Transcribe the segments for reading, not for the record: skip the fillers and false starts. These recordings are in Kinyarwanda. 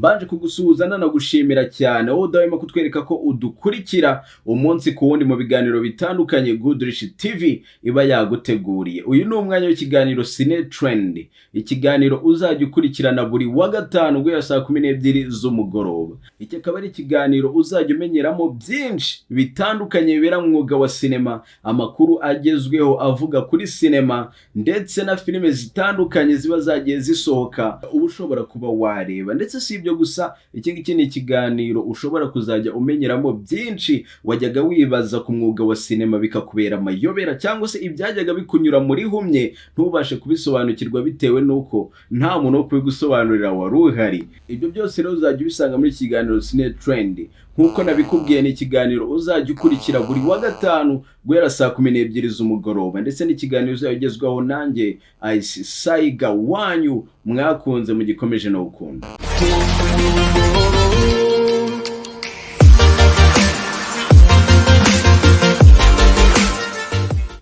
mbanje kugusuhuza nanagushimira cyane wowe udahwema kutwereka ko udukurikira umunsi ku wundi mu biganiro bitandukanye Goodrich TV iba yaguteguriye. Uyu ni umwanya w'ikiganiro Cine Trend, ikiganiro uzajya ukurikirana buri wa gatanu guhera saa 12 z'umugoroba. Iki akaba ari ikiganiro uzajya umenyeramo byinshi bitandukanye bibera mu mwuga wa sinema, amakuru agezweho avuga kuri sinema ndetse na filime zitandukanye ziba zagiye zisohoka uba ushobora kuba wareba. Ndetse si ibyo gusa, iki ni ikiganiro ushobora kuzajya umenyeramo byinshi wajyaga wibaza ku mwuga wa sinema bikakubera amayobera, cyangwa se ibyajyaga bikunyura muri humye ntubashe kubisobanukirwa bitewe nuko nta muntu wo kubigusobanurira wari uhari. Ibyo byose rero uzajya ubisanga muri kiganiro Cine Trend. Nkuko nabikubwiye, ni ikiganiro uzajya ukurikira buri wa gatanu guhera saa 12 z'umugoroba, ndetse n'ikiganiro uzagezwaho nanjye Ice Saiga wanyu mwakunze mu gikomeje no gukunda.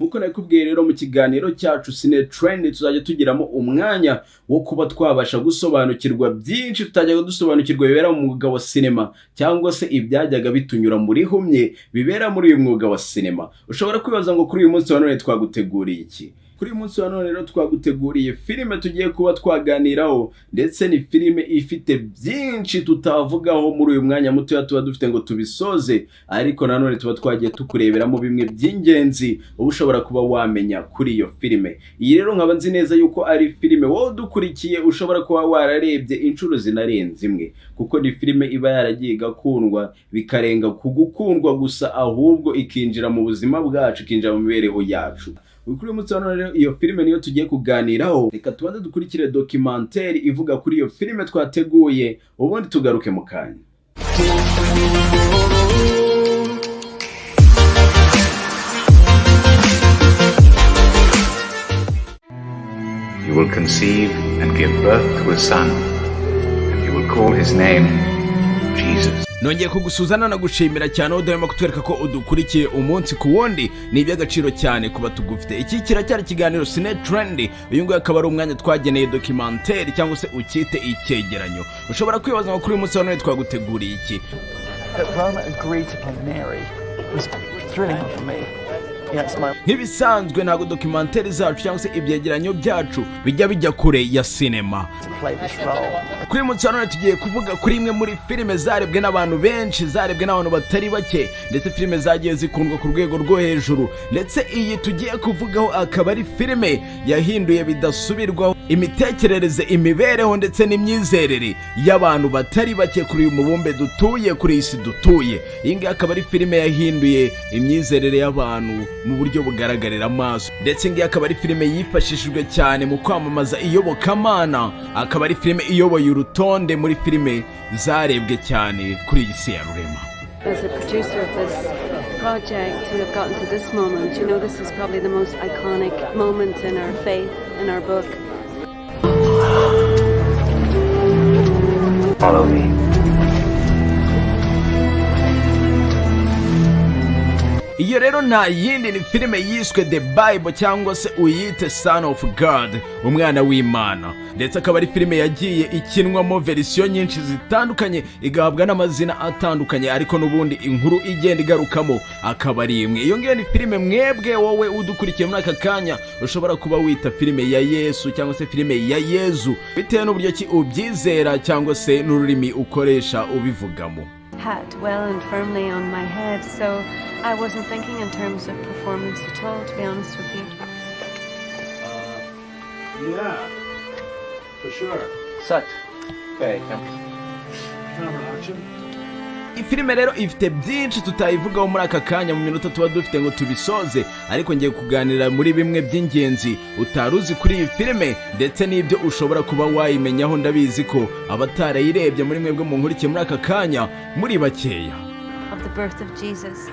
Uko nakubwiye rero, mu kiganiro cyacu Cine Trend tuzajya tugiramo umwanya wo kuba twabasha gusobanukirwa byinshi tutajyaga dusobanukirwa bibera mu mwuga wa sinema, cyangwa se ibyajyaga bitunyura muri humye bibera muri uyu mwuga wa sinema. Ushobora kwibaza ngo kuri uyu munsi wa none twaguteguriye iki? Kuri uyu munsi wa none rero twaguteguriye filime tugiye kuba twaganiraho, ndetse ni filime ifite byinshi tutavugaho muri uyu mwanya muto tuba dufite ngo tubisoze, ariko nanone tuba twagiye tukureberamo bimwe by'ingenzi ushobora kuba wamenya kuri iyo filime. Iyi rero nkaba nzi neza yuko ari filime wowe dukurikiye ushobora kuba wararebye inshuro zinarenze imwe, kuko ni filime iba yaragiye igakundwa bikarenga kugukundwa gusa, ahubwo ikinjira mu buzima bwacu, ikinjira mu mibereho yacu. Kuri uyu munsi wa none rero iyo filime niyo tugiye kuganiraho. Reka tubanze dukurikire documentaire ivuga kuri iyo filime twateguye, ubundi tugaruke mu kanya. You will conceive and give birth to a son, and you will call his name Jesus. Nongeye kugusuzana nagushimira cyane udahema kutwereka ko udukurikiye umunsi ku wundi, ni iby'agaciro cyane kuba tugufite. Iki kiracyari ikiganiro Cine Trend. Uyu nguyu akaba ari umwanya twageneye documentaire cyangwa se ukite icyegeranyo. Ushobora kwibaza ngo kuri uyu munsi wa none twaguteguriye iki? Roma agreed to play Mary was thrilling for me. Nk'ibisanzwe ntabwo documentaire zacu cyangwa se ibyegeranyo byacu bijya kure ya sinema. Kuri munsi wa none tugiye kuvuga kuri imwe muri filime zarebwe n'abantu benshi, zarebwe n'abantu batari bake, ndetse filime zagiye zikundwa ku rwego rwo hejuru. Ndetse iyi tugiye kuvugaho akaba ari filime yahinduye bidasubirwaho imitekerereze, imibereho ndetse n'imyizerere y'abantu batari bake kuri uyu mubumbe dutuye, kuri isi dutuye. Iyi ngiyi akaba ari filime yahinduye imyizerere y'abantu mu buryo bugaragarira amaso, ndetse ngiye akaba ari filime yifashishijwe cyane mu kwamamaza iyobokamana. Akaba ari filime iyoboye urutonde muri filime zarebwe cyane kuri iyi si ya rurema. As a producer of this project, to have gotten to this moment, you know, this is probably the most iconic moment in our faith, in our book. Follow me. Iyo rero nta yindi ni filime yiswe The Bible, cyangwa se uyite Son of God, umwana w'Imana. Ndetse akaba ari filime yagiye ikinwamo verisiyo nyinshi zitandukanye, igahabwa n'amazina atandukanye, ariko n'ubundi inkuru igenda igarukamo akaba ari imwe. Iyo ngiyo ni filime mwebwe wowe udukurikiye muri aka kanya ushobora kuba wita filime ya Yesu cyangwa se filime ya Yezu, bitewe n'uburyo ki ubyizera cyangwa se n'ururimi ukoresha ubivugamo. Hat well and firmly on my head, so I wasn't thinking in terms of performance at all, to be honest with you. Yeah, for sure. Set. Okay, Camera action. Filime rero ifite byinshi tutayivugaho muri aka kanya mu minota tuba dufite ngo tubisoze, ariko ngiye kuganira muri bimwe by'ingenzi utaruzi kuri iyi filime, ndetse n'ibyo ushobora kuba wayimenyaho. Ndabizi ko abatarayirebye muri mwebwe mu nkurikiye muri aka kanya muri bakeya. Of the birth of Jesus.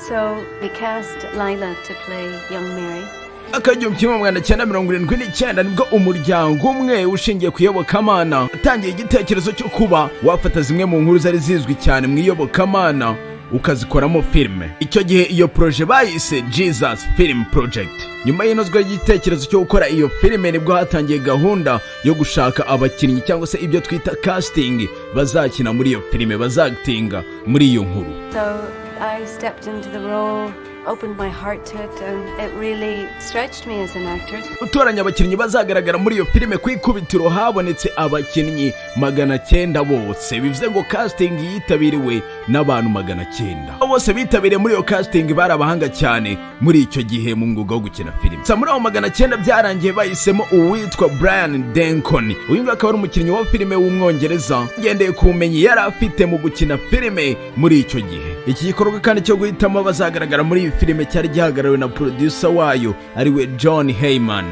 So we cast Lila to play young Mary. Akajyum kimwe 1979 nibwo umuryango umwe ushingiye ku iyobokamana atangiye igitekerezo cyo kuba wafata zimwe mu nkuru zari zizwi cyane mu iyobokamana ukazikoramo filime. Icyo gihe iyo projet bayise Jesus Film Project. nyuma y'inozwa ry'igitekerezo cyo gukora iyo filime nibwo hatangiye gahunda yo gushaka abakinnyi cyangwa se ibyo twita casting bazakina muri iyo filime, bazagitinga muri iyo nkuru. So I stepped into the role, opened my heart to it, and it really stretched me as an actor. Gutoranya abakinnyi bazagaragara muri iyo filime ku ikubitiro habonetse abakinnyi 900 bose, bivuze ngo casting yitabiriwe n'abantu 900. Bose bitabiriye muri iyo casting bari abahanga cyane muri icyo gihe mu mwuga wo gukina filime. Sa muri abo 900 byarangiye bahisemo uwitwa Brian Dencon. Uyu nguyu akaba ari umukinnyi wa filime w'umwongereza ngendeye ku bumenyi yari afite mu gukina filime muri icyo gihe. Iki gikorwa kandi cyo guhitamo bazagaragara muri iyi filime cyari gihagarariwe na producer wayo ariwe John Heyman.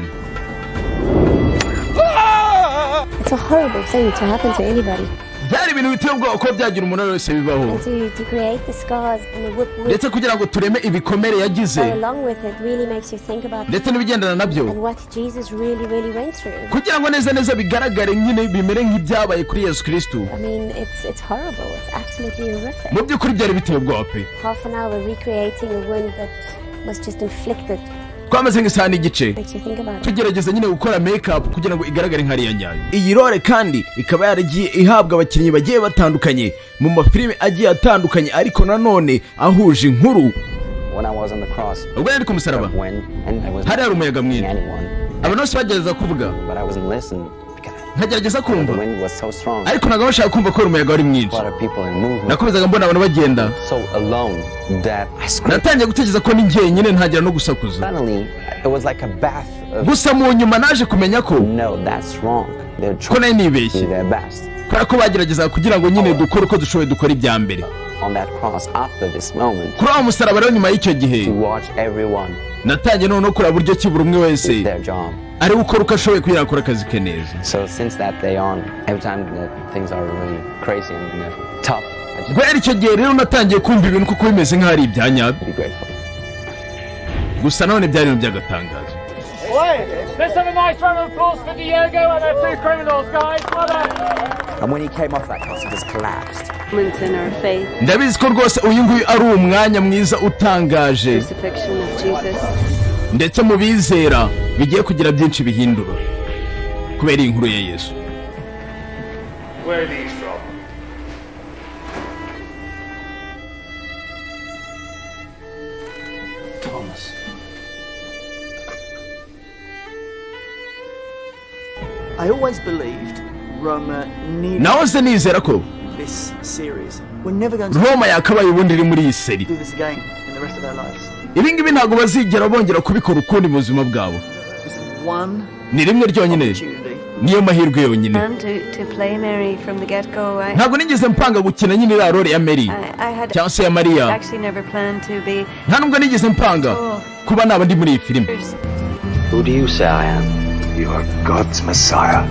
It's a horrible thing to happen to anybody. Byari ibintu biteye ubwoba ko byagira umuntu wese bibaho. To create the scars and the whip ndetse kugira ngo tureme ibikomere yagize along with it really makes you think about ndetse n'ibigendana nabyo and what Jesus really went through. kugira ngo neza bigaragare nyine bimere nk'ibyabaye kuri Yesu Kristo. I mean, it's horrible. It's absolutely horrific. Mu by'ukuri byari biteye ubwoba pe. Half an hour recreating a wound that was just inflicted. Twamaze nk'isaha n'igice tugerageza nyine gukora make-up kugira ngo igaragare nk'ariya nyayo. Iyi role kandi ikaba yaragiye ihabwa abakinnyi bagiye batandukanye mu mafilime agiye atandukanye ariko nanone ahuje inkuru. Ubwo yari ku musaraba hari hari umuyaga mwinshi, abantu bose bagerageza kuvuga nkagerageza kumva ariko ntabwo bashaka kumva ko umuyaga wari mwinshi. Nakomezaga mbona abantu bagenda, natangiye gutekereza ko ni njyenyine ntagira no gusakuza. Gusa mu nyuma naje kumenya ko ko nari nibeshye, kubera ko bagerageza kugira ngo nyine dukore uko dushoboye dukora ibya mbere. Kuri uwo musaraba rero nyuma y'icyo gihe natangiye noneho kureba buryo ki buri umwe wese ari gukora uko ashoboye kugira ngo akore akazi ke neza. Guhera icyo gihe rero natangiye kumva ibintu kuko bimeze nk'aho ari ibya nyabyo, gusa none byari ibintu by'agatangazo. Let's have a nice round of applause for Diego and our two criminals, guys. Well done. And when he came off that cross, he just collapsed. In our faith. Ndabizi ko rwose uyu nguyu ari umwanya mwiza utangaje Crucifixion of Jesus. ndetse mu bizera bigiye kugira byinshi bihindura kubera iyi nkuru ya Yesu. Where are these from? Thomas. I always believed Roma needed Nahoze nizera ko this series. We're never going to Roma yakabaye ubundi iri muri iyi seri. do this again in the rest of their lives. Ibi ngibi ntabwo bazigera bongera kubikora ukundi mu buzima bwabo. This is one Ni rimwe ryonyine, opportunity. niyo mahirwe yonyine. And to play Mary from the get-go. Ntabwo nigeze mpanga gukina nyine iriya role ya Mary I had cyangwa se ya Mariya. actually never planned to be. Nta nubwo nigeze mpanga kuba naba ndi muri iyi filime. Who do you say I am? You are God's Messiah.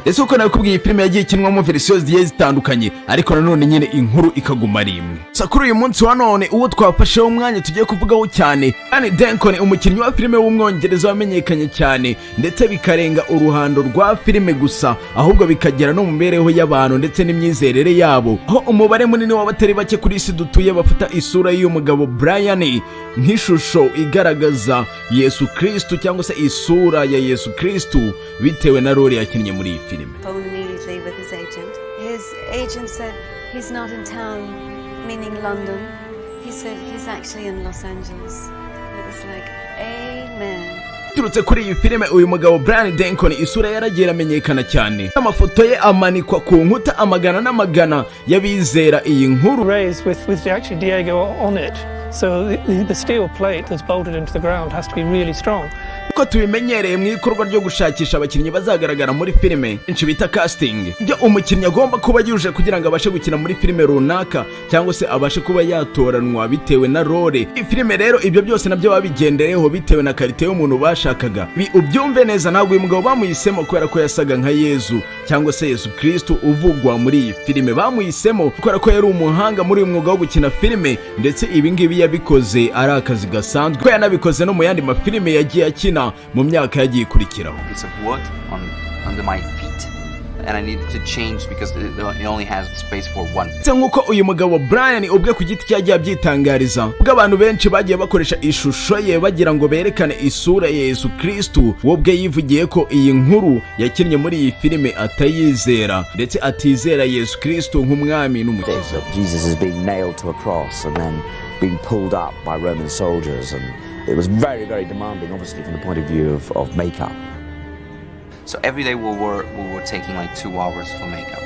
Ese uko nakubwiye iyi filime yagiye ikinwamo verisiyo zigiye zitandukanye ariko nanone nyine inkuru ikaguma ari imwe. Sa kuri uyu munsi wa none uwo twafasheho umwanya tugiye kuvugaho cyane Brian Dencon, umukinnyi wa filime w'umwongereza wamenyekanye cyane ndetse bikarenga uruhando rwa filime gusa ahubwo bikagera no mu mibereho y'abantu ndetse n'imyizerere yabo, aho umubare munini w'abatari bake kuri isi dutuye bafata isura y'uyu mugabo Brian nk'ishusho igaragaza Yesu Kristo cyangwa se isura ya Yesu Kristo bitewe na role yakinnye muri iyi filime. Phoned immediately with his agent. His agent said he's not in town, meaning London. He said he's actually in Los Angeles. It was like, amen. Turutse kuri iyi filime uyu mugabo Brian Dencon isura yaragiye amenyekana cyane. Amafoto ye amanikwa ku nkuta amagana n'amagana y'abizera iyi nkuru. Raised with actually Diego on it. So the steel plate that's bolted into the ground has to be really strong. Uko tubimenyereye mu ikorwa ryo gushakisha abakinnyi bazagaragara muri filime benshi bita casting, ibyo umukinnyi agomba kuba yuje kugira ngo abashe gukina muri filime runaka cyangwa se abashe kuba yatoranwa bitewe na role. Iyi filime rero ibyo byose nabyo babigendereho bitewe na karite y'umuntu bashakaga. Ubyumve neza, ntabwo uyu mugabo bamuhisemo kubera ko yasaga nka Yesu cyangwa se Yesu Kristo uvugwa muri iyi filime. Bamuhisemo kubera ko yari umuhanga muri uyu mwuga wo gukina filime ndetse ibi ngibi yabikoze ari akazi gasanzwe ko yanabikoze no mu yandi mafilime yagiye akina mu myaka yagiye ikurikiraho. Piece of wood under my feet. and I needed to change because it only has space for one. Nkuko uyu mugabo Brian ubwe ku giti cyagiye abyitangariza ubwo abantu benshi bagiye bakoresha ishusho ye bagira ngo berekane isura ya Yesu Kristo, wobwe yivugiye ko iyi nkuru yakinnye muri iyi filime atayizera ndetse atizera Yesu Kristo nk'umwami n'umukiza. Jesus is being nailed to a cross and then being pulled up by Roman soldiers, and it was very, very demanding, obviously, from the point of view of makeup. So every day we were taking like 2 hours for makeup,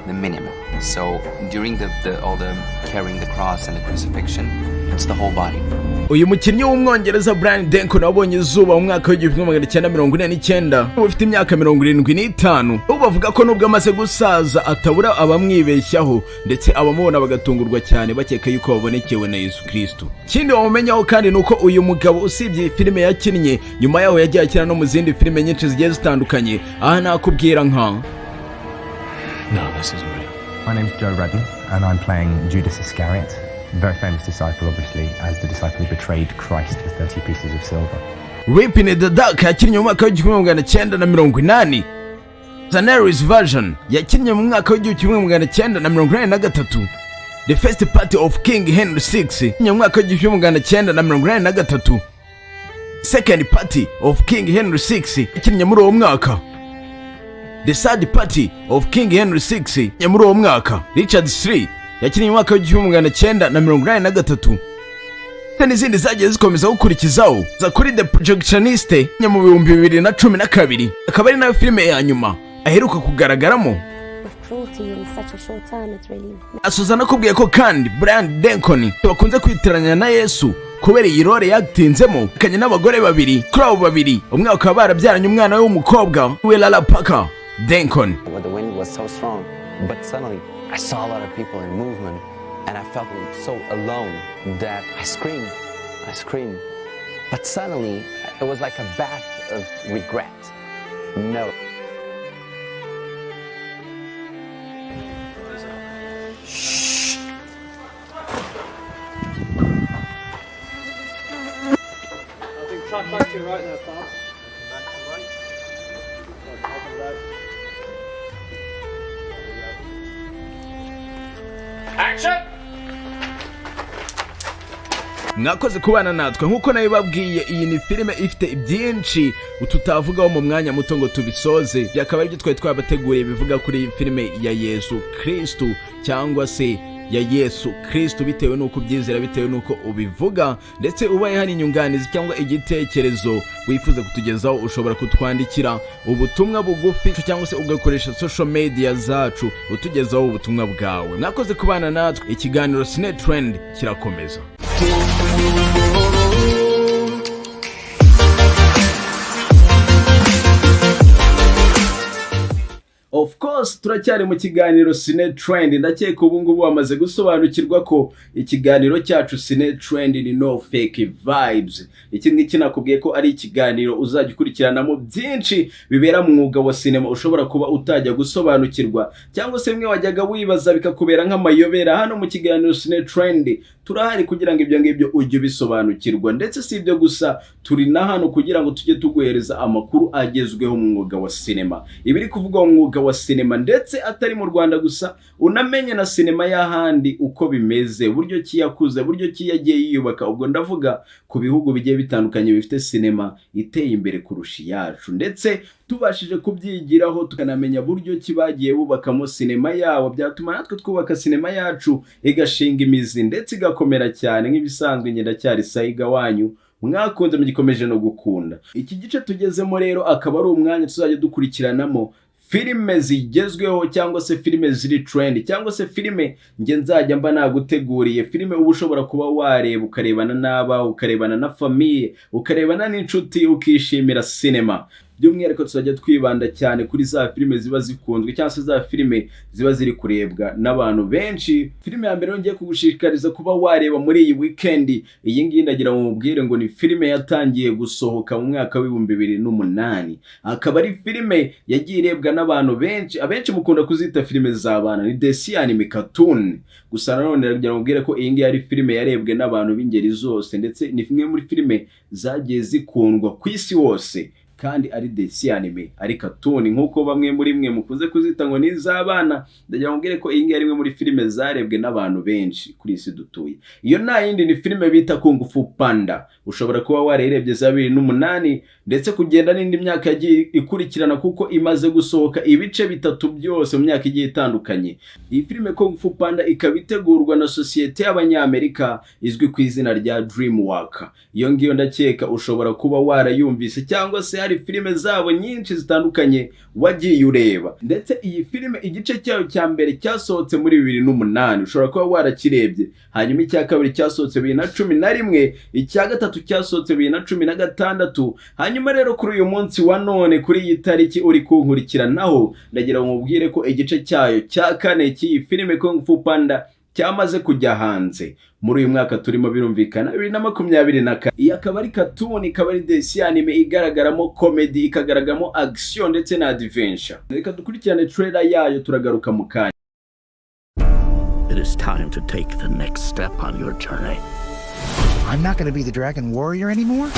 the minimum. So during all the carrying the cross and the crucifixion, it's the whole body. Uyu mukinnyi w'umwongereza Brian Denko wabonye izuba mu mwaka w'1949 ufite imyaka 75, ubu bavuga ko nubwo amaze gusaza atabura abamwibeshyaho ndetse abamubona bagatungurwa cyane bakeka yuko babonekewe na Yesu Kristo. Kindi wamumenyaho kandi nuko uyu mugabo usibye filime yakinnye nyuma yaho yagiye akina no mu zindi filime nyinshi zigiye zitandukanye. Aha nakubwira nka No, this is real. My name's Joe Redden and I'm playing Judas Iscariot. Very famous disciple, obviously, as the disciple who betrayed Christ for 30 pieces of silver. Weeping in the Dark yakinnye mu mwaka w'1980. Daenerys version yakinnye mu mwaka w'1983. The First Party of King Henry VI mu mwaka w'1983. Second Party of King Henry VI yakinnye muri uwo mwaka. The Third Party of King Henry VI muri uwo mwaka. Richard III yakinnye mu mwaka w'1983. N'izindi zagiye zikomeza gukurikizaho za kuri The Projectionist mu 2012 akaba ari nayo filime ya nyuma aheruka kugaragaramo. Asoza nakubwiye ko kandi Brian Denko bakunze kwitiranya na Yesu kubera iyi role yatinzemo kanye n'abagore babiri kuri abo babiri umwe akaba barabyaranye umwana we w'umukobwa Lala Parker Denko. The wind was so strong, but suddenly I saw a lot of people in movement, and I felt so alone that I screamed. But suddenly, it was like a bath of regret. No. Shh. I think track back to your right there, pal. Back to right. Action! Mwakoze kubana natwe nkuko nabibabwiye, iyi ni filime ifite byinshi tutavugaho mu mwanya muto ngo tubisoze. Byakaba ari byo twari twabateguriye bivuga kuri filime ya Yesu Kristo cyangwa se ya Yesu Kristo, bitewe nuko ubyizera, bitewe nuko ubivuga, ndetse ubaye hari inyunganizi cyangwa igitekerezo wifuza kutugezaho ushobora kutwandikira ubutumwa bugufi cyangwa se ugakoresha social media zacu utugezaho ubutumwa bwawe. Mwakoze kubana natwe, ikiganiro Cine Trend kirakomeza. Of course turacyari mu kiganiro Cine Trend. Ndakeka ubu ngubu wamaze gusobanukirwa ko ikiganiro cyacu Cine Trend ni no fake vibes. Iki ngiki nakubwiye ko ari ikiganiro uzajya ukurikiranamo byinshi bibera mu mwuga wa cinema ushobora kuba utajya gusobanukirwa cyangwa se mwe wajyaga wibaza bikakubera nk'amayobera. Hano mu kiganiro Cine Trend turahari kugira ngo ibyo ngibyo ujye bisobanukirwa, ndetse si ibyo gusa, turi na hano kugira ngo tujye tuguhereza amakuru agezweho mu mwuga wa cinema, ibiri kuvugwa mu mwuga wa cinema ndetse atari mu Rwanda gusa, unamenye na cinema y'ahandi uko bimeze, buryo ki yakuze, buryo ki yagiye yiyubaka. Ubwo ndavuga ku bihugu bigiye bitandukanye bifite cinema iteye imbere kurusha yacu, ndetse tubashije kubyigiraho tukanamenya buryo ki bagiye bubakamo cinema yabo, byatuma natwe twubaka cinema yacu igashinga imizi ndetse igakomera cyane. Nk'ibisanzwe ngenda cyari Saiga wanyu mwakunze mugikomeje no gukunda. Iki gice tugezemo rero akaba ari umwanya tuzajya dukurikiranamo filime zigezweho cyangwa se filime ziri trend cyangwa se filime nge nzajya mba naguteguriye, filime uba ushobora kuba wareba ukarebana n'aba, ukarebana na famille, ukarebana n'inshuti, ukishimira cinema. By'umwihariko tuzajya twibanda cyane kuri za filime ziba zikunzwe cyangwa se za filime ziba ziri kurebwa n'abantu benshi. Filime ya mbere ngiye kugushishikariza kuba wareba muri iyi weekend, iyi ngiyi ndagira ngo mubwire ngo ni filime yatangiye gusohoka mu mwaka w'2008. Akaba ari filime yagiye irebwa n'abantu benshi, abenshi mukunda kuzita filime z'abana, ni DC anime cartoon. Gusa nanone ndagira ngo mubwire ko iyi ngiyi ari filime yarebwe n'abantu b'ingeri zose, ndetse ni imwe muri filime zagiye zikundwa ku isi hose. kandi ari dessin anime ari cartoon nkuko bamwe muri mwe mukunze kuzita ngo n'izabana. Ndagira ngire ko iyi ngiyi ari imwe muri filime zarebwe n'abantu benshi kuri isi dutuye. Iyo nta yindi ni filime bita Kung Fu Panda, ushobora kuba warerebye za 2008 ndetse kugenda n'indi myaka yagiye ikurikirana kuko imaze gusohoka ibice bitatu byose mu myaka igiye itandukanye. Iyi filime Kung Fu Panda ikaba itegurwa na sosiyete y'Abanyamerika izwi ku izina rya DreamWorks. Iyo ngiyo ndakeka ushobora kuba warayumvise cyangwa se hari filime zabo nyinshi zitandukanye wagiye ureba. Ndetse iyi filime igice cyayo cya mbere cyasohotse muri 2008 ushobora kuba warakirebye, hanyuma icya kabiri cyasohotse 2011, icya gatatu cyasohotse 2016. Hanyuma rero kuri uyu munsi wa none kuri iyi tariki uri kunkurikiranaho, ndagira ngo mubwire ko igice cyayo cya kane cy'iyi filime Kung Fu Panda cyamaze kujya hanze muri uyu mwaka turimo, birumvikana 2024. Iyi akaba ari cartoon, ikaba ari dessin anime igaragaramo comedy, ikagaragaramo action ndetse na adventure. Reka dukurikirane trailer yayo turagaruka mu kanya. It is time to take the next step on your journey. I'm not going to be the Dragon Warrior anymore.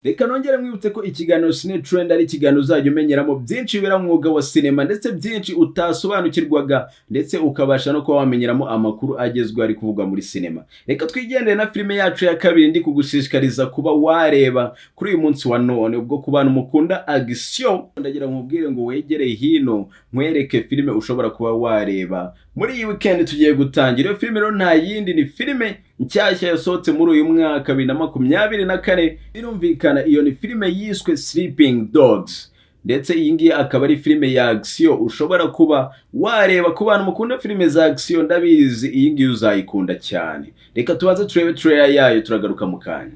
Reka nongere mwibutse ko ikiganiro Cine Trend ari ikiganiro uzajya umenyeramo byinshi bibera mu mwuga wa sinema ndetse byinshi utasobanukirwaga, ndetse ukabasha no kuba wamenyeramo amakuru agezweho ari kuvugwa muri sinema. Reka twigendere na filime yacu ya kabiri ndi kugushishikariza kuba wareba kuri uyu munsi wa none. Ubwo ku bantu mukunda action, ndagira nkubwire ngo wegere hino nkwereke filime ushobora kuba wareba muri iyi weekend tugiye gutangira. Iyo filime rero nta yindi ni filime nshyashya yasohotse muri uyu mwaka 2024. Birumvikana iyo ni filime yiswe Sleeping Dogs, ndetse iyi ngiyi akaba ari filime ya action ushobora kuba wareba. Ku bantu mukunda filime za action ndabizi iyi ngiyi uzayikunda cyane. Reka tubanze turebe trailer yayo turagaruka mu kanya.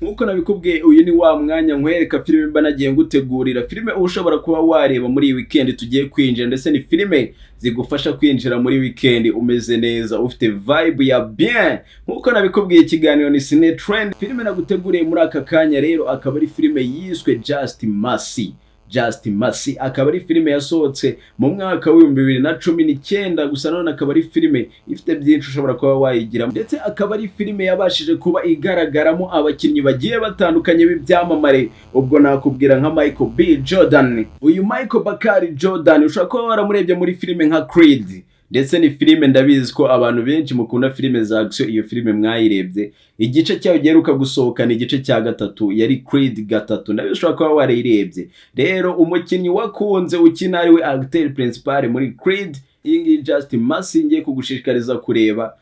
Nkuko nabikubwiye, uyu ni wa mwanya nkwereka filime mba nagiye ngutegurira, filime ushobora kuba wareba muri iyi weekend tugiye kwinjira, ndetse ni filime zigufasha kwinjira muri weekend umeze neza ufite vibe ya bien. Nkuko nabikubwiye ikiganiro ni Cine Trend. Filime naguteguriye muri aka kanya rero akaba ari filime yiswe Just Mercy. Just Mercy akaba ari filime yasohotse mu mwaka wa 2019, gusa none akaba ari filime ifite byinshi ushobora kuba wayigira, ndetse akaba ari filime yabashije kuba igaragaramo abakinnyi bagiye batandukanye b'ibyamamare. Ubwo nakubwira nka Michael B. Jordan. Uyu Michael Bakari Jordan ushobora kuba waramurebye muri filime nka Creed, ndetse ni filime ndabizi ko abantu benshi mukunda filime za action iyo filime mwayirebye. Igice cyayo giheruka gusohoka ni igice cya gatatu, yari Creed 3, ndabizi ushobora kuba warayirebye. Rero umukinnyi wakunze ukina ari we acteur principal muri Creed, iyi ngiyi Just Mercy ngiye kugushishikariza kureba.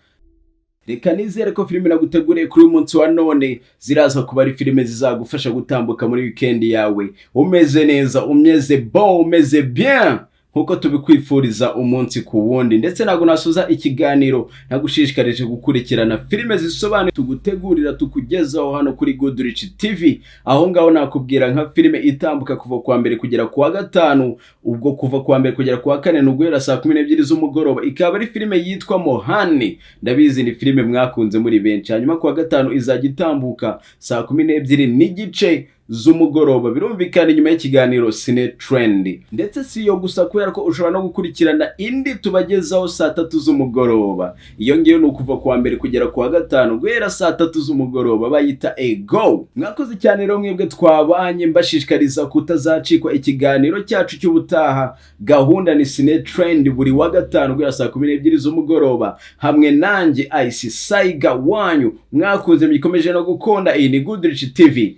Reka nizere ko filime naguteguriye kuri uyu munsi wa none ziraza kuba ari filime zizagufasha gutambuka muri weekend yawe umeze neza, umeze bon, umeze bien nkuko tubikwifuriza umunsi ku wundi. Ndetse ntago nasoza ikiganiro nagushishikarije gukurikirana filime zisobanuye tugutegurira tukugezaho hano kuri Goodrich TV. Aho ngaho nakubwira nka filime itambuka kuva kwa mbere kugera kwa gatanu, ubwo kuva kwa mbere kugera kwa kane nuguhera saa 12 z'umugoroba ikaba ari filime yitwa Mohani. Ndabizi ni filime mwakunze muri benshi. Hanyuma kwa gatanu izajya itambuka saa 12 n'igice z'umugoroba, birumvikana nyuma y'ikiganiro Cine Trend. Ndetse si yo gusa kubera ko ushobora no gukurikirana indi tubagezaho saa 3 z'umugoroba. Iyo ngiyo ni ukuva kwa mbere kugera kwa gatanu guhera saa 3 z'umugoroba, bayita Ego. Mwakoze cyane rero mwebwe twabanye, mbashishikariza kutazacikwa ikiganiro cyacu cy'ubutaha. Gahunda ni Cine Trend buri wa gatanu guhera saa 12 z'umugoroba, hamwe nanjye Ice Saiga wanyu. Mwakunze mwikomeje no gukunda, iyi ni Goodrich TV.